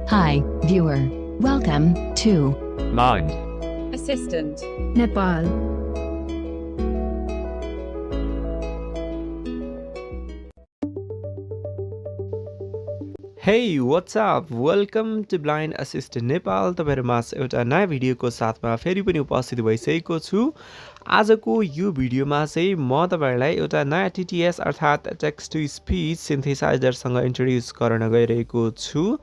Hi, viewer. Welcome to Mind. Assistant. Nepal. Hey, what's up? Welcome to Blind Assistant Nepal. तपाईहरुमा एउटा नयाँ भिडियोको साथमा फेरि पनि उपस्थित भइसकेको छु। आजको यो भिडियोमा चाहिँ म तपाईहरुलाई एउटा नयाँ TTS अर्थात् टेक्स्ट टु स्पीच सिन्थेसाइजर सँग इन्ट्रोड्युस गर्न गइरहेको छु।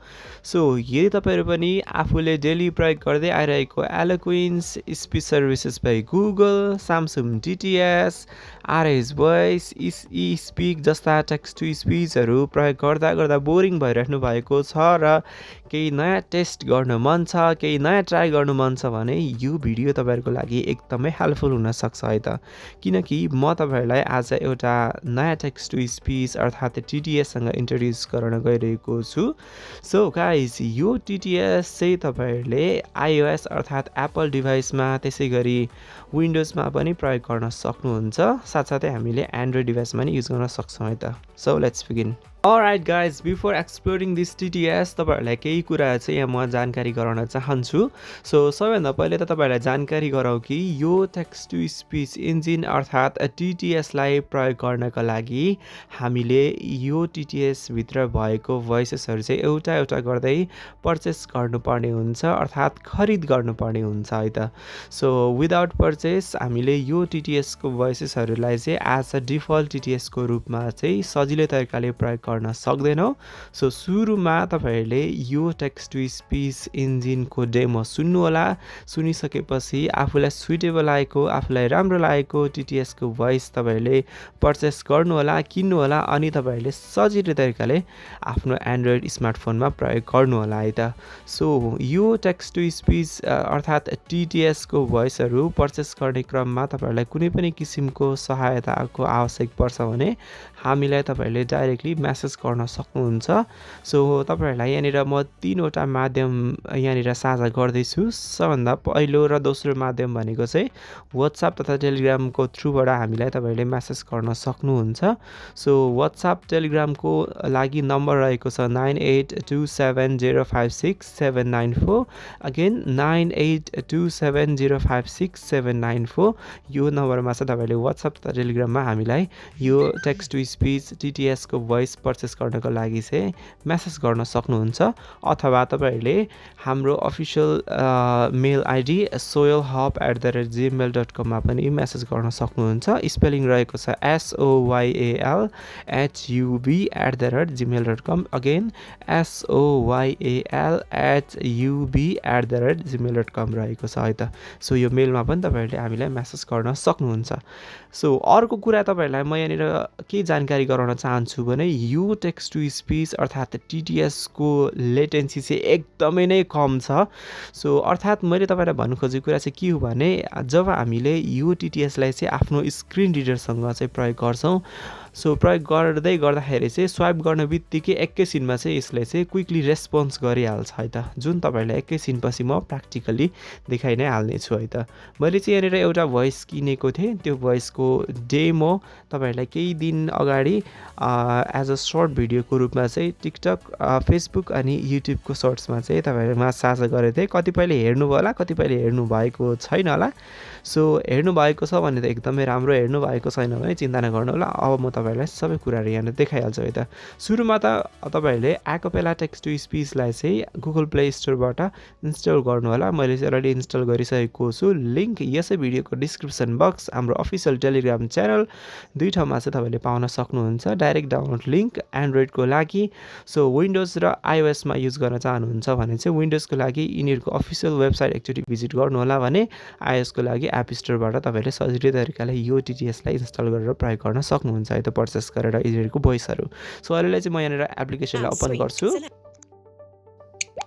सो यदि तपाईहरु पनि आफूले डेली प्रयोग गर्दै आइरहेको eloquence, speech services by Google, Samsung TTS, RS voice, speak जस्ता टेक्स्ट टु स्पीचहरु प्रयोग गर्दा गर्दा बोरिङ भइराख्नु भएको छ र केही नयाँ टेस्ट गर्न मन छ, केही नयाँ ट्राई गर्नु मन छ भने यो भिडियो तपाईहरुको लागि एकदमै हेल्पफुल हुन सक्छ है त। किनकि म तपाईहरुलाई आज एउटा नयाँ टेक्स्ट टु स्पीच अर्थात् TTS सँग इन्ट्रोड्युस गर्न गइरहेको छु। सो गाइस, यो TTS चाहिँ तपाईहरुले iOS अर्थात् एप्पल डिभाइसमा त्यसैगरी विन्डोजमा पनि प्रयोग गर्न सक्नुहुन्छ। साथसाथै हामीले एन्ड्रोइड डिभाइसमा पनि युज गर्न सक्छौं है त। So let's begin. Alright guys, before exploring this TTS तपाईहरुलाई केही कुरा चाहिँ यहाँ म जानकारी गराउन चाहन्छु। सो सबैभन्दा पहिले त तपाईहरुलाई जानकारी गराउँ कि यो टेक्स्ट टु स्पीच इन्जिन अर्थात् TTS लाई प्रयोग गर्नका लागि हामीले यो TTS भित्र भएको भोइसेसहरु चाहिँ एउटा एउटा गर्दै पर्चेस गर्नुपर्ने हुन्छ अर्थात् खरिद गर्नुपर्ने हुन्छ है त। सो विदाउट पर्चेस हामीले यो TTS को भोइसेसहरुलाई चाहिँ एज अ डिफल्ट TTS को रूपमा चाहिँ सजिलै तरिकाले प्रयोग गर्न सक्दैनौ। सो सुरुमा तपाईहरुले यो टेक्स्ट टु स्पीच इन्जिनको डेमो सुन्नु होला। सुनिसकेपछि आफुलाई सुटेबल लागेको, आफुलाई राम्रो लागेको TTS को भोइस तपाईहरुले पर्चेस गर्नु होला, किन्नु होला अनि तपाईहरुले सजिलो तरिकाले आफ्नो एन्ड्रोइड स्मार्टफोनमा प्रयोग गर्नु होला है त। सो यो टेक्स्ट टु स्पीच अर्थात् TTS को भोइसहरु पर्चेस गर्ने क्रममा तपाईहरुलाई कुनै पनि किसिमको सहायताको आवश्यक पर्छ भने हामीलाई तपाईहरुले डाइरेक्टली मेसेज गर्न सक्नुहुन्छ। सो तपाईहरुलाई यहाँनिर म तीनवटा माध्यम यहाँनिर साझा गर्दै छु। सबभन्दा पहिलो र दोस्रो माध्यम भनेको चाहिँ WhatsApp तथा टेलिग्रामको थ्रुबाट हामीलाई तपाईहरुले मेसेज गर्न सक्नुहुन्छ। सो WhatsApp टेलिग्रामको लागि नम्बर रहेको छ 9827056794। अगेन 9827056794। यो नम्बरमा चाहिँ तपाईहरुले WhatsApp तथा टेलिग्राममा हामीलाई यो टेक्स्ट टु स्पीच TTS को भोइस पर्चेस गर्नको लागि चाहिँ मेसेज गर्न सक्नुहुन्छ। अथवा तपाईहरुले हाम्रो अफिसियल मेल आइडी soilhub@gmail.com मा पनि मेसेज गर्न सक्नुहुन्छ। स्पेलिङ रहेको छ soyalhub@gmail.com। अगेन soyal@gmail.com रहेको छ है त। सो यो मेलमा पनि तपाईहरुले हामीलाई मेसेज गर्न सक्नुहुन्छ। सो अर्को कुरा तपाईहरुलाई म यहाँनिर के जानकारी गराउन चाहन्छु भने यो टेक्स्ट टु स्पीच अर्थात् TTS को लेटेन्सी चाहिँ एकदमै नै कम छ। सो अर्थात् मैले तपाईहरुलाई भन्नु खोजेको कुरा चाहिँ के हो भने जब हामीले यो TTS लाई चाहिँ आफ्नो स्क्रिन रिडरसँग चाहिँ प्रयोग गर्छौं, सो प्रयोग गर्दै गर्दाखेरि चाहिँ स्वाइप गर्ने बित्तिकै एकैछिनमा चाहिँ यसले चाहिँ क्विकली रेस्पोन्स गरिहाल्छ है त, जुन तपाईहरुलाई एकैछिनपछि म प्र्याक्टिकली देखाइ नै हाल्ने छु है त। मैले चाहिँ यहाँनिर एउटा भोइस किनेको थिएँ। त्यो भोइसको डेमो तपाईहरुलाई केही दिन अगाडि एज अ सर्ट भिडियोको रूपमा चाहिँ टिकटक, फेसबुक अनि युट्युबको सर्ट्समा चाहिँ तपाईहरुमा साझा गरेको थिएँ। कतिपयले हेर्नुभयो होला, कतिपयले हेर्नु भएको छैन होला। सो हेर्नु भएको छ भने त एकदमै राम्रो, हेर्नु भएको छैन भने चिन्ता नगर्नु होला। अब म तपाईहरुलाई सबै कुराहरु यहाँ देखाइहाल्छु है त। सुरुमा त तपाईहरुले एकोपेला टेक्स्ट टु स्पीचलाई चाहिँ गुगल प्ले स्टोरबाट इन्स्टल गर्नु होला। मैले चाहिँ अलरेडी इन्स्टल गरिसकेको छु। लिंक यसै भिडियोको डिस्क्रिप्सन बक्स, हाम्रो अफिसियल टेलिग्राम च्यानल दुई ठाउँमा चाहिँ तपाईहरुले पाउन सक्नुहुन्छ। डाइरेक्ट डाउनलोड लिंक एन्ड्रोइडको लागि। सो विन्डोज र iOS मा युज गर्न चाहनुहुन्छ भने चाहिँ विन्डोजको लागि यिनीहरुको अफिसियल वेबसाइट एकचोटी भिजिट गर्नु होला भने iOS को लागि एप स्टोरबाट तपाईहरुले सजिलै तरिकाले यो TTS लाई इन्स्टल गरेर प्रयोग गर्न सक्नुहुन्छ है त, पर्चेस गरेर यिनीहरुको भोइसहरु। सो अहिले चाहिँ म यहाँनिर एप्लिकेसनलाई ओपन गर्छु।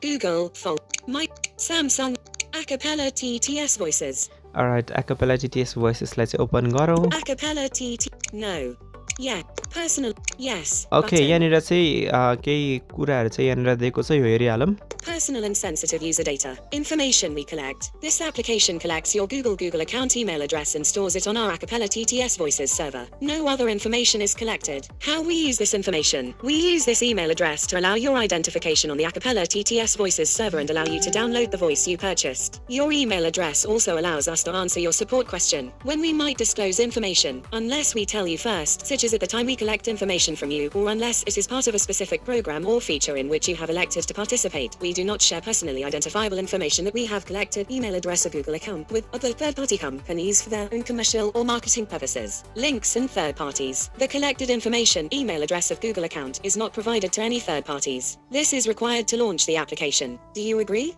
Google phone mic Samsung Acapella TTS voices. Alright, Acapella TTS voices लाई चाहिँ ओपन गरौँ। Acapella TT no. Yeah, personal Yes. Okay button. यहाँनिर चाहिँ केही कुराहरू चाहिँ यहाँनिर दिएको छ यो हेरिहालौँ Personal and sensitive user data. Information we collect. This application collects your Google account email address and stores it on our Acapella TTS Voices server. No other information is collected. How we use this information? We use this email address to allow your identification on the Acapella TTS Voices server and allow you to download the voice you purchased. Your email address also allows us to answer your support question when we might disclose information, unless we tell you first, such as at the time we collect information from you, or unless it is part of a specific program or feature in which you have elected to participate. We do not share personally identifiable information that we have collected, email address or Google account, with other third-party companies for their own commercial or marketing purposes. Links and third parties. The collected information, email address of Google account, is not provided to any third parties. This is required to launch the application. Do you agree?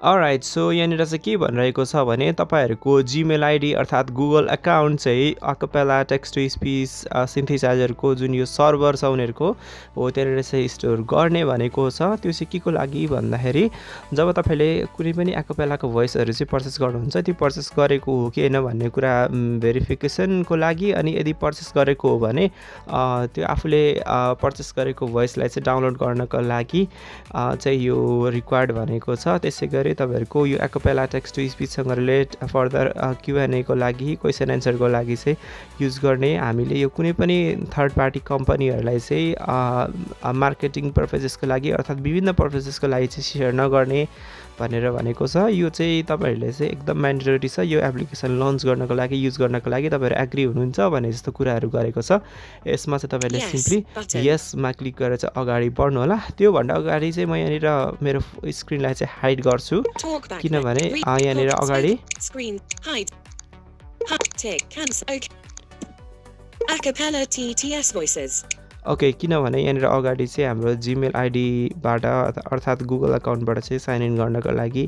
All right so यहाँनिर चाहिँ के भनिरहेको छ भने तपाईँहरूको Gmail ID अर्थात् Google account चाहिँ a cappella text to speech सिन्थेसाइजरको जुन यो सर्भर छ उनीहरूको हो त्यहाँनिर चाहिँ स्टोर गर्ने भनेको छ त्यो चाहिँ के को लागि भन्दाखेरि जब तपाईँले कुनै पनि अकापेलाको भोइसहरू चाहिँ पर्चेस गर्नुहुन्छ त्यो पर्चेस गरेको हो कि होइन भन्ने कुरा भेरिफिकेसनको लागि अनि यदि पर्चेस गरेको हो भने त्यो आफूले पर्चेस गरेको भोइसलाई चाहिँ डाउनलोड गर्नको लागि चाहिँ यो रिक्वायर्ड भनेको छ त्यसै गरी तपाईहरुको यो अकापेला टेक्स्ट टु स्पिचसँग रिलेट फर्दर Q&A को लागि क्वेशन एन्सरको लागि चाहिँ युज गर्ने हामीले यो कुनै पनि थर्ड पार्टी कम्पनीहरुलाई चाहिँ मार्केटिङ पर्पसेसको लागि अर्थात् विभिन्न पर्पसेसको लागि चाहिँ शेयर नगर्ने भनेर भनेको छ यो चाहिँ तपाईहरुले चाहिँ एकदम म्यान्डेटरी छ यो एप्लिकेसन लन्च गर्नको लागि युज गर्नको लागि तपाईहरु एग्री हुनुहुन्छ भने जस्तो कुराहरु गरेको छ यसमा चाहिँ तपाईहरुले सिम्पली यसमा क्लिक गरेर चाहिँ अगाडि बढ्नु होला त्यो भन्दा अगाडि चाहिँ म यहाँनिर मेरो स्क्रिनलाई चाहिँ हाइड गर्छु किनभने यहाँनिर अगाडि Screen hide. Tick cancel. Okay. Acapella TTS Voices. Okay किनभने यहाँनिर अगाडि चाहिँ हाम्रो जिमेल आइडीबाट अर्थात् गुगल अकाउन्टबाट चाहिँ साइन इन गर्नको लागि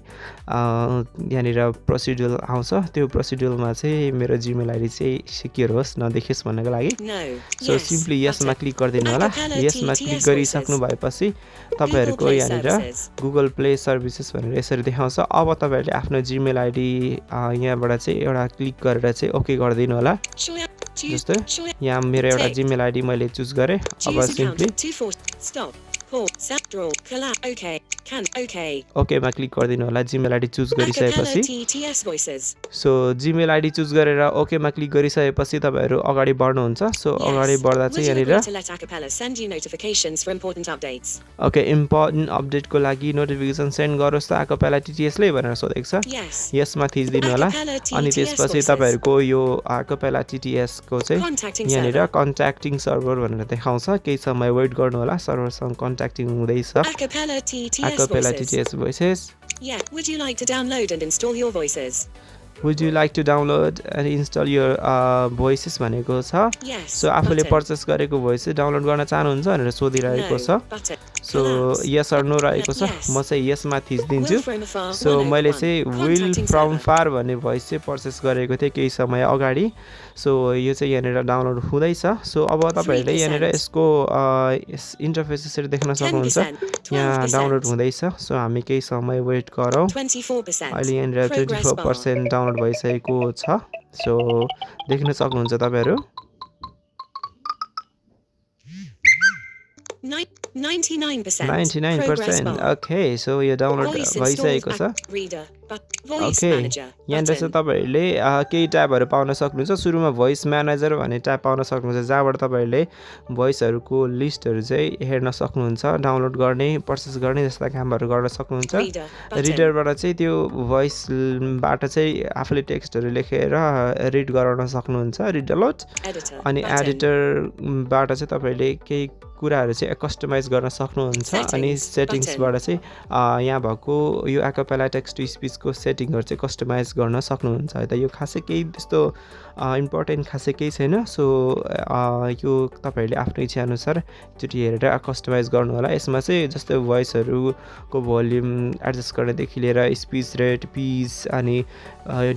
यहाँनिर प्रोसिड्युरल आउँछ त्यो प्रोसिड्युरलमा चाहिँ मेरो जिमेल आइडी चाहिँ सिक्योर होस् नदेखियोस् भन्नको लागि सो सिम्पली यसमा क्लिक गरिदिनु होला यसमा क्लिक गरिसक्नु भएपछि तपाईहरुको यहाँनिर गुगल प्ले सर्भिसेस भनेर यसरी देखाउँछ अब तपाईहरुले आफ्नो जिमेल आइडी यहाँबाट चाहिँ एउटा क्लिक गरेर चाहिँ ओके गरिदिनु होला जस्तो यहाँ मेरो एउटा जिमेल आइडी मैले चुज गरे अब सिम्पली ओकेमा क्लिक गरिदिनु होला जिमेल आइडी चुज गरिसकेपछि सो जिमेल आइडी चुज गरेर ओकेमा क्लिक गरिसकेपछि तपाईहरु अगाडि बढ्नुहुन्छ सो अगाडि बढ्दा चाहिँ यहाँनिर ओके इम्पोर्टेन्ट अपडेटको लागि नोटिफिकेसन सेन्ड गरोस् त अकापेला टीटीएस ले भनेर सोधेको छ यसमा थिच्दिनु होला अनि त्यसपछि तपाईहरुको यो अकापेला टीटीएस को चाहिँ यहाँनिर कन्ट्याक्टिङ सर्भर भनेर देखाउँछ केही समय वेट गर्नु होला सर्भरसँग कन्ट्याक्टिङ हुँदैछ Acapella TTS Voices. Yeah, would you like to download and install your voices? Would you like to download and install your voices भनेको छ सो आफूले पर्चेस गरेको भोइस चाहिँ डाउनलोड गर्न चाहनुहुन्छ भनेर सोधिरहेको छ सो यस अर नो रहेको छ म चाहिँ यसमा थिच्दिन्छु सो मैले चाहिँ विल फ्रम फार भन्ने भोइस चाहिँ पर्चेस गरेको थिएँ केही समय अगाडि सो यो चाहिँ यहाँनिर डाउनलोड हुँदैछ सो अब तपाईहरुले यहाँनिर यसको इन्टरफेस यसरी देख्न सक्नुहुन्छ यहाँ डाउनलोड हुँदैछ सो हामी केही समय वेट गरौँ अहिले यहाँनिर 24% डाउनलोड भइसकेको छ सो देख्न सक्नुहुन्छ तपाईहरु 99% ओके सो यो डाउनलोड भइसकेको छ ओके यहाँनिर चाहिँ तपाईहरुले केही ट्याबहरु पाउन सक्नुहुन्छ सुरुमा भोइस म्यानेजर भन्ने ट्याब पाउन सक्नुहुन्छ जहाँबाट तपाईहरुले भोइसहरुको लिस्टहरु चाहिँ हेर्न सक्नुहुन्छ डाउनलोड गर्ने प्रोसेस गर्ने जस्ता कामहरु गर्न सक्नुहुन्छ रिडरबाट चाहिँ त्यो भोइसबाट चाहिँ आफूले टेक्स्टहरु लेखेर रिड गराउन सक्नुहुन्छ रिड अलोट अनि एडिटरबाट चाहिँ तपाईहरुले केही कुराहरु चाहिँ कस्टमाइज गर्न सक्नुहुन्छ अनि सेटिंग्सबाट चाहिँ यहाँ भएको यो अकापेला टेक्स्ट टु स्पिच को सेटिङहरु चाहिँ कस्टमाइज गर्न सक्नुहुन्छ है त यो खासै केही त्यस्तो इम्पोर्टेन्ट खासै केही छैन सो यो तपाईहरुले आफ्नो इच्छा अनुसार एकचोटी हेरेर कस्टमाइज गर्नु होला यसमा चाहिँ जस्तै भोइसहरुको भोल्युम एडजस्ट गर्नेदेखि लिएर स्पिच रेट पिच अनि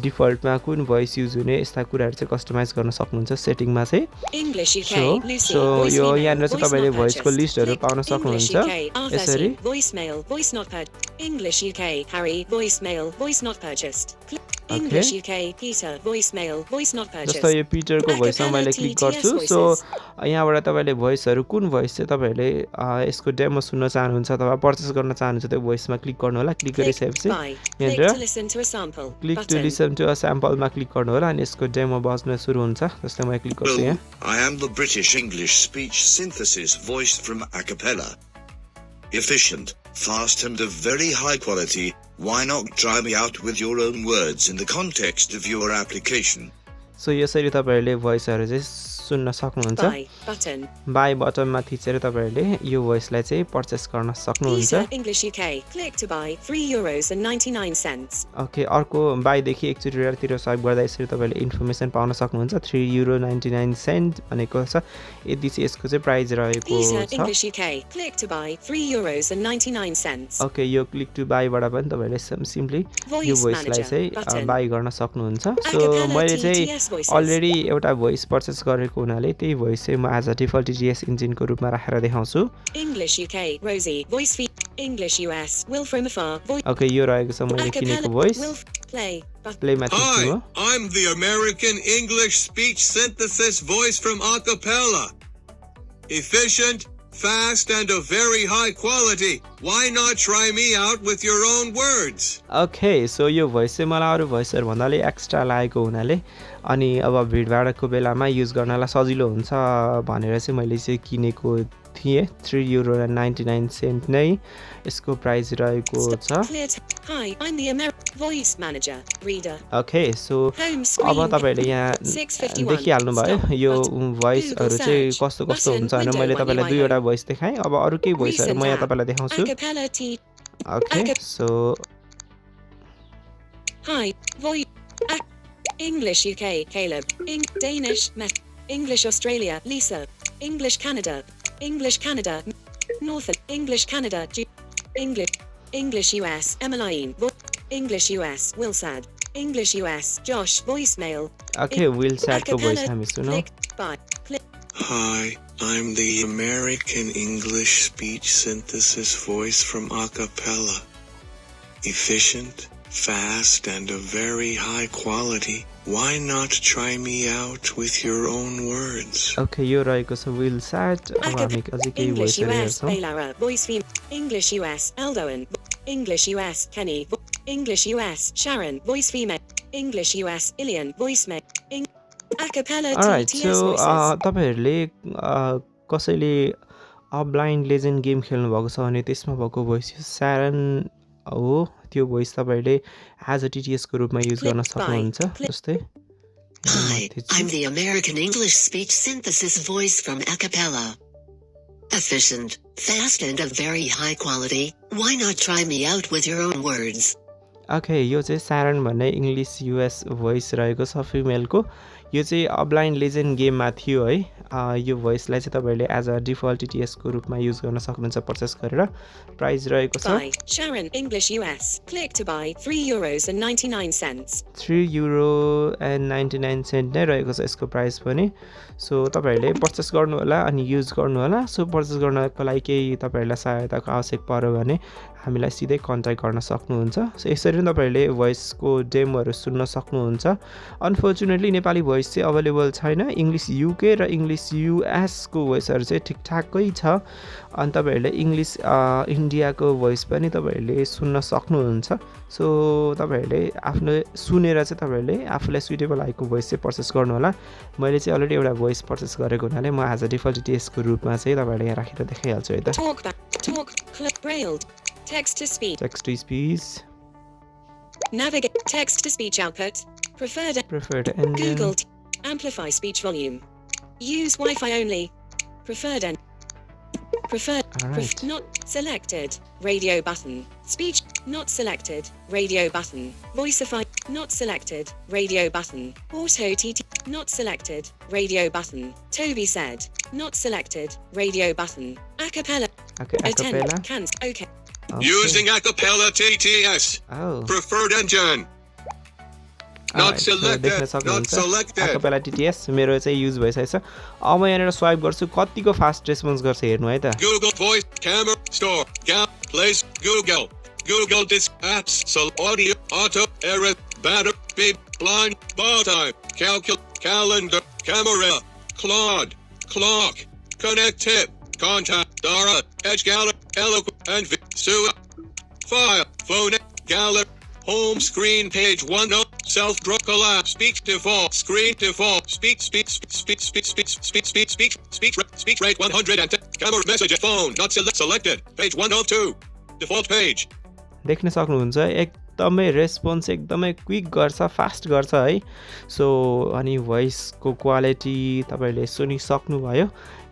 डिफल्टमा कुन भोइस युज हुने यस्ता कुराहरु चाहिँ कस्टमाइज गर्न सक्नुहुन्छ सेटिङमा चाहिँ सो यो यहाँनिर चाहिँ तपाईले भोइसको लिस्टहरु पाउन सक्नुहुन्छ यसरी voicemail voice not purchased English UK Harry voicemail voice not purchased English UK, Peter, voicemail, voice not जस्तो purchased. यो पिटरको भोइसमा मैले क्लिक गर्छु सो यहाँबाट तपाईँले भोइसहरू कुन भोइस चाहिँ तपाईँहरूले यसको डेमो सुन्न चाहनुहुन्छ अथवा पर्चेस गर्न चाहनुहुन्छ त्यो भोइसमा क्लिक गर्नु होला क्लिक गरिसकेपछि Buy. Click यहाँनिर to listen to a sample. Click to Button. Listen to a स्याम्पलमा क्लिक गर्नु होला अनि यसको डेमो बज्न सुरु हुन्छ जस्तै म क्लिक गर्छु यहाँ I am the British English speech synthesis voice from Acapella. Efficient, fast and of very high quality. Why not try me out with your own words in the context of your application? So यसरी तपाईँहरूले भोइसहरू चाहिँ सुन्न सक्नुहुन्छ Buy. Button. By बटनमा थिचेर तपाईँहरूले यो भोइसलाई चाहिँ पर्चेस गर्न सक्नुहुन्छ Peter, English UK. Click to buy €3.99. Okay अर्को बाईदेखि एकचोटि रेयरतिर स्वाइप गर्दा यसरी तपाईँले इन्फर्मेसन पाउन सक्नुहुन्छ €3.99 भनेको छ यति चाहिँ यसको चाहिँ प्राइस रहेको Peter, छ English UK. Click to buy €3.99. Okay यो क्लिक टु बाईबाट पनि तपाईँले सिम्पली Voice यो भोइसलाई manager चाहिँ button. बाई गर्न सक्नुहुन्छ सो Acapella मैले चाहिँ TTS voices. अलरेडी एउटा भोइस पर्चेस गरेको हुनाले त्यही भोइस चाहिँ म एज अ डिफल्ट TTS इन्जिनको रूपमा राखेर देखाउँछु English UK. Rosie. Voice feed. English US. Will from afar. Voice. Okay यो रहेको छ मैले किनेको भोइस Will play. Button. प्लेमा थिच्नु हो I'm the American English speech synthesis voice from Acapella. Efficient, fast, and of very high quality. Why not try me out with your own words? Okay so यो voice चाहिँ मलाई अरू भोइसहरू भन्दाले extra लागेको हुनाले अनि अब भिडभाडको बेलामा युज गर्नलाई सजिलो हुन्छ भनेर चाहिँ मैले चाहिँ किनेको थिएँ €3.99 नै यसको प्राइस रहेको छ Clear. Hi, I'm the American voice manager. Reader. Okay so Home अब screen. तपाईँहरूले यहाँ 651. देखिहाल्नुभयो Stop. यो Button. भोइसहरू Google चाहिँ search. कस्तो कस्तो Button. हुन्छ भनेर Window मैले when तपाईँलाई you दुईवटा iPhone. भोइस देखाएँ अब अरू केही भोइसहरू Recent म यहाँ tab. तपाईँलाई देखाउँछु Acapella T. Okay so Hi. Voice. English UK. Caleb. Danish. English Australia. Lisa. English Canada. English Canada. North. English Canada. English US. Emmeline. English US. Wilsad. English US. Josh. Voicemail. Okay Will स्याटको voice Acapella. हामी सुनौँ Click. Buy. Click. Hi, I'm the American English speech synthesis voice from Acapella. Efficient, fast, and of very high quality. Why not try me out with your own words? Okay यो रहेको छ will स्याट अब हामी अझै केही English भोइसहरू US. हेर्छौँ Baylara. Voice theme. English US. Eldoan. English US. Kenny. English US. Sharon. Voice female. English US. Ilian. Voice male. Acapella all right TTS so voices. तपाईँहरूले कसैले ब्लाइन्ड लेजेन्ड गेम खेल्नुभएको छ भने त्यसमा भएको भोइस स्यारन हो त्यो भोइस तपाईँहरूले एज अ TTSको रूपमा युज गर्न Click by. सक्नुहुन्छ Click. जस्तै Hi, I'm the American English speech synthesis voice from Acapella. Efficient, fast, and of very high quality. Why not try me out with your own words? Okay यो चाहिँ स्यारन भन्ने English US voice रहेको छ फिमेलको यो चाहिँ blind legend गेममा थियो है यो भोइसलाई चाहिँ तपाईँहरूले एज अ डिफल्ट TTSको रूपमा युज गर्न सक्नुहुन्छ पर्चेस गरेर प्राइस रहेको छ Buy. Sharon. English US. Click to buy €3.99. €3.99 नै रहेको छ यसको प्राइस पनि सो तपाईँहरूले पर्चेस गर्नु होला अनि युज गर्नु होला सो पर्चेस गर्नको लागि केही तपाईँहरूलाई सहायताको आवश्यक पर्यो भने हामीलाई सिधै कन्ट्याक्ट गर्न सक्नुहुन्छ सो यसरी नै तपाईँहरूले भोइसको डेमोहरू सुन्न सक्नुहुन्छ अनफर्चुनेटली नेपाली भोइस चाहिँ अभाइलेबल छैन इङ्ग्लिस UK र इङ्ग्लिस US को भोइसहरू चाहिँ ठिकठाकै छ अनि तपाईँहरूले इङ्ग्लिस इन्डियाको भोइस पनि तपाईँहरूले सुन्न सक्नुहुन्छ सो तपाईँहरूले आफ्नो सुनेर चाहिँ तपाईँहरूले आफूलाई सुइटेबल लागेको भोइस चाहिँ पर्चेस गर्नु होला मैले चाहिँ अलरेडी एउटा भोइस पर्चेस गरेको हुनाले म एज अ डिफल्ट TTSको रूपमा चाहिँ तपाईँहरूले यहाँ राखेर देखाइहाल्छु है त Talkback. Talk. Click. Braille. Text to speech. Text to speech Navigate. Text to speech output. Preferred. Preferred and Google. Amplify speech volume. Use Wi-Fi only. Preferred and preferred. Alright. Not selected. Radio button. Speech not selected. Radio button. Voiceify not selected. Radio button. Auto TT not selected. Radio button. Toby said not selected. Radio button. Acapella. Okay Attend. acapella Cancel. Okay. Using Acapella TTS. Preferred engine. Not selected. Not selected. acapella TTS मेरो चाहिँ use भइसकेको छ अब म यहाँनिर swipe गर्छु कतिको fast response गर्छ हेर्नु है त Google Voice Camera Store. Gap Place Google. Google Disc Apps. Audio Auto Error Battery speed, line, bar time, calendar, camera, Claude, clock, connect tip, contact, Dara, edge gallery, eloquent, and Sue, file, phone, gallery, home screen, page 1, self-draw collapse, speech default, screen default, speech rate 110, camera message, phone, not selected, page 102, default page. देख्न सक्नुहुन्छ एकदमै response एकदमै quick गर्छ, fast गर्छ है। So अनि भोइसको quality तपाईँहरूले सुनिसक्नुभयो।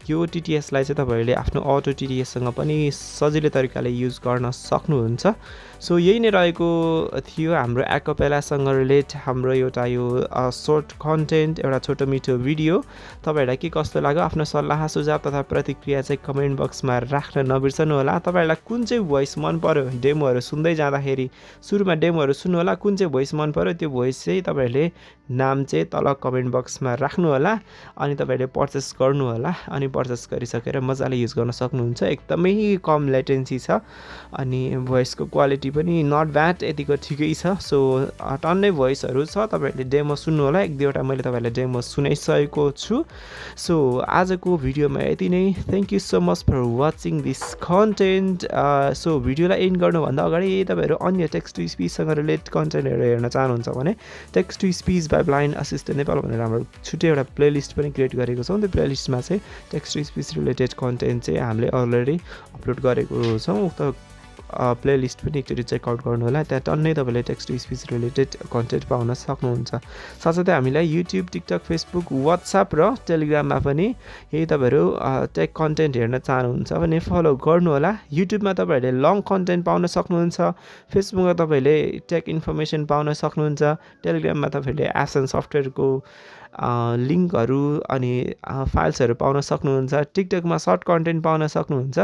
यो टिटिएसलाई चाहिँ तपाईँहरूले आफ्नो अटो टिटिएससँग पनि सजिलो तरिकाले युज गर्न सक्नुहुन्छ। सो यही नै रहेको थियो हाम्रो एकापेलासँग रिलेट हाम्रो एउटा यो सर्ट कन्टेन्ट, एउटा छोटो मिठो भिडियो। तपाईँहरूलाई के कस्तो लाग्यो आफ्नो सल्लाह सुझाव तथा प्रतिक्रिया चाहिँ कमेन्ट बक्समा राख्न नबिर्सनु होला। तपाईँहरूलाई कुन चाहिँ भोइस मन पर्यो, डेमोहरू सुन्दै जाँदाखेरि सुरुमा डेमोहरू सुन्नु होला, कुन चाहिँ भोइस मन पर्यो त्यो भोइस चाहिँ तपाईँहरूले नाम चाहिँ तल कमेन्ट बक्समा राख्नु होला अनि तपाईँहरूले पर्चेस गर्नु होला। अनि पर्चेस गरिसकेर मजाले युज गर्न सक्नुहुन्छ। एकदमै कम लेटेन्सी छ अनि भोइसको क्वालिटी पनि नट ब्याड, यतिको ठिकै छ। सो टन्नै भोइसहरू छ, तपाईँहरूले डेमो सुन्नु होला। एक दुईवटा मैले तपाईँहरूलाई डेमो सुनाइसकेको छु। सो आजको भिडियोमा यति नै। Thank you so much for watching this content. So भिडियोलाई एन्ड गर्नुभन्दा अगाडि तपाईँहरू अन्य टेक्स्ट टु स्पिचसँग रिलेटेड कन्टेन्टहरू हेर्न चाहनुहुन्छ भने text to speech by blind assistant Nepal भनेर हाम्रो छुट्टै एउटा प्लेलिस्ट पनि क्रिएट गरेको छौँ। त्यो प्लेलिस्टमा चाहिँ text to speech related content चाहिँ हामीले अलरेडी अपलोड गरेको छौँ। उक्त प्लेलिस्ट पनि एकचोटि चेकआउट गर्नु होला। त्यहाँ टन्नै तपाईँले text to speech related content पाउन सक्नुहुन्छ। साथसाथै हामीलाई युट्युब, टिकटक, फेसबुक, वाट्सएप र टेलिग्राममा पनि यही तपाईँहरू टेक कन्टेन्ट हेर्न चाहनुहुन्छ भने फलो गर्नु होला। युट्युबमा तपाईँहरूले लङ कन्टेन्ट पाउन सक्नुहुन्छ, फेसबुकमा तपाईँले टेक इन्फर्मेसन पाउन सक्नुहुन्छ, टेलिग्राममा तपाईँहरूले एप्स एन्ड सफ्टवेयरको लिङ्कहरू अनि फाइल्सहरू पाउन सक्नुहुन्छ, टिकटकमा सर्ट कन्टेन्ट पाउन सक्नुहुन्छ।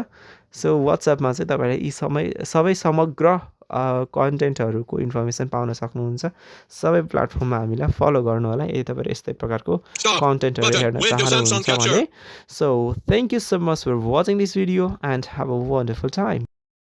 सो वाट्सएपमा चाहिँ तपाईँले यी सबै समग्र कन्टेन्टहरूको इन्फर्मेसन पाउन सक्नुहुन्छ। सबै प्लेटफर्ममा हामीलाई फलो गर्नु होला यदि तपाईँहरू यस्तै प्रकारको कन्टेन्टहरू हेर्न चाहनुहुन्छ भने। So thank you so much for watching this video and have a wonderful time.